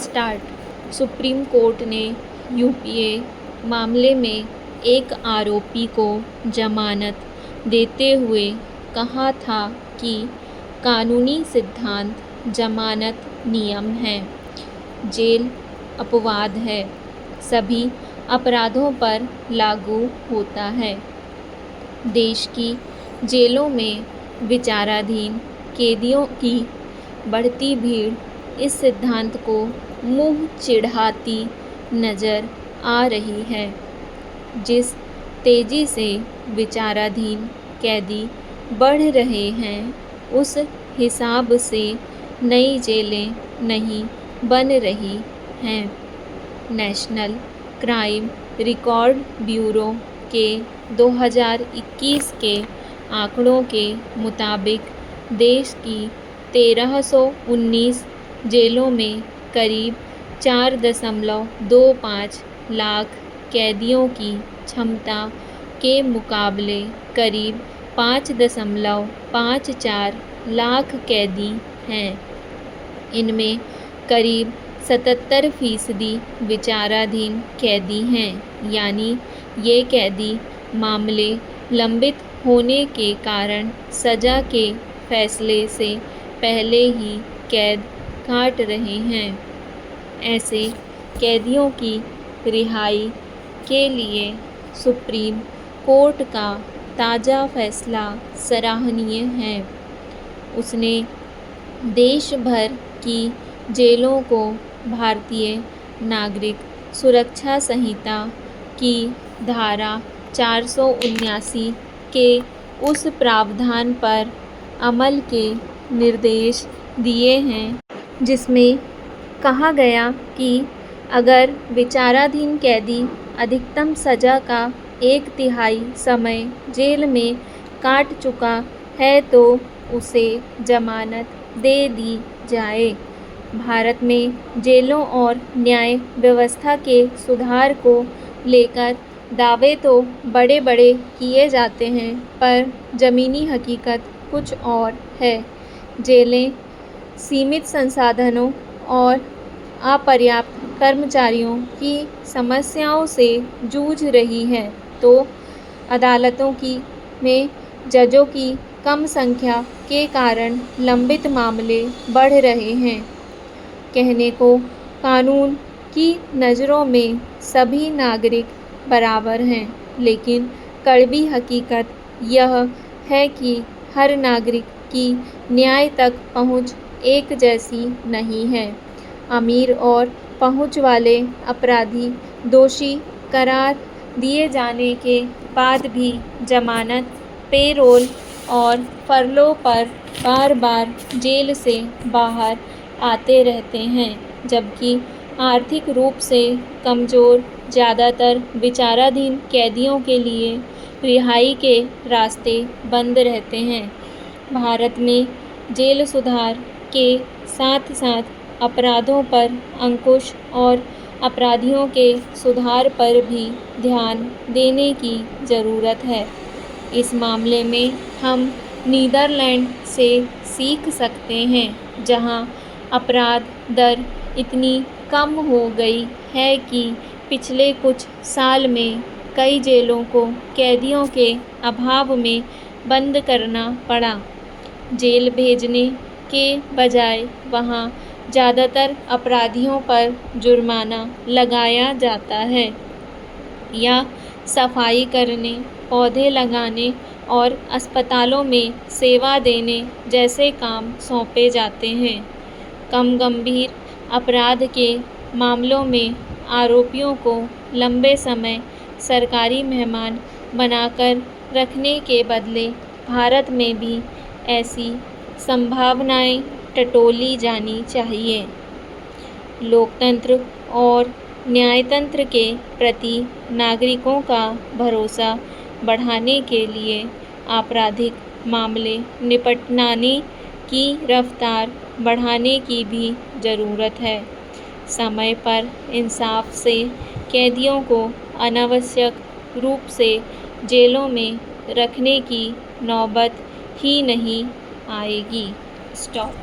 Start. Supreme court ने UPA मामले में एक आरोपी को जमानत देते हुए कहा था कि कानूनी सिद्धांत जमानत नियम है, जेल अपवाद है, सभी अपराधों पर लागू होता है। देश की जेलों में विचाराधीन कैदियों की बढ़ती भीड़ इस सिद्धांत को मुंह चिढ़ाती नजर आ रही है। जिस तेजी से विचाराधीन कैदी बढ़ रहे हैं, उस हिसाब से नई जेलें नहीं बन रही हैं। नेशनल क्राइम रिकॉर्ड ब्यूरो के 2021 के आंकड़ों के मुताबिक देश की 1319 जेलों में करीब 4.25 लाख कैदियों की क्षमता के मुकाबले करीब 5.54 लाख कैदी हैं। इनमें करीब 77% विचाराधीन कैदी हैं, यानी ये कैदी मामले लंबित होने के कारण सजा के फैसले से पहले ही कैद काट रहे हैं। ऐसे कैदियों की रिहाई के लिए सुप्रीम कोर्ट का ताज़ा फैसला सराहनीय है। उसने देश भर की जेलों को भारतीय नागरिक सुरक्षा संहिता की धारा 479 के उस प्रावधान पर अमल के निर्देश दिए हैं, जिसमें कहा गया कि अगर विचाराधीन कैदी अधिकतम सजा का 1/3 समय जेल में काट चुका है तो उसे जमानत दे दी जाए। भारत में जेलों और न्याय व्यवस्था के सुधार को लेकर दावे तो बड़े बड़े किए जाते हैं, पर ज़मीनी हकीकत कुछ और है। जेलें सीमित संसाधनों और अपर्याप्त कर्मचारियों की समस्याओं से जूझ रही हैं, तो अदालतों में जजों की कम संख्या के कारण लंबित मामले बढ़ रहे हैं। कहने को कानून की नज़रों में सभी नागरिक बराबर हैं, लेकिन कड़वी हकीकत यह है कि हर नागरिक की न्याय तक पहुंच एक जैसी नहीं है। अमीर और पहुंच वाले अपराधी दोषी करार दिए जाने के बाद भी जमानत, पेरोल और फरलो पर बार बार जेल से बाहर आते रहते हैं, जबकि आर्थिक रूप से कमज़ोर ज़्यादातर विचाराधीन कैदियों के लिए रिहाई के रास्ते बंद रहते हैं। भारत में जेल सुधार के साथ साथ अपराधों पर अंकुश और अपराधियों के सुधार पर भी ध्यान देने की ज़रूरत है। इस मामले में हम नीदरलैंड से सीख सकते हैं, जहां अपराध दर इतनी कम हो गई है कि पिछले कुछ साल में कई जेलों को कैदियों के अभाव में बंद करना पड़ा। जेल भेजने के बजाय वहां ज़्यादातर अपराधियों पर जुर्माना लगाया जाता है या सफाई करने, पौधे लगाने और अस्पतालों में सेवा देने जैसे काम सौंपे जाते हैं। कम गंभीर अपराध के मामलों में आरोपियों को लंबे समय सरकारी मेहमान बनाकर रखने के बदले भारत में भी ऐसी संभावनाएं टटोली जानी चाहिए। लोकतंत्र और न्यायतंत्र के प्रति नागरिकों का भरोसा बढ़ाने के लिए आपराधिक मामले निपटाने की रफ्तार बढ़ाने की भी ज़रूरत है। समय पर इंसाफ से कैदियों को अनावश्यक रूप से जेलों में रखने की नौबत ही नहीं आएगी। स्टॉप।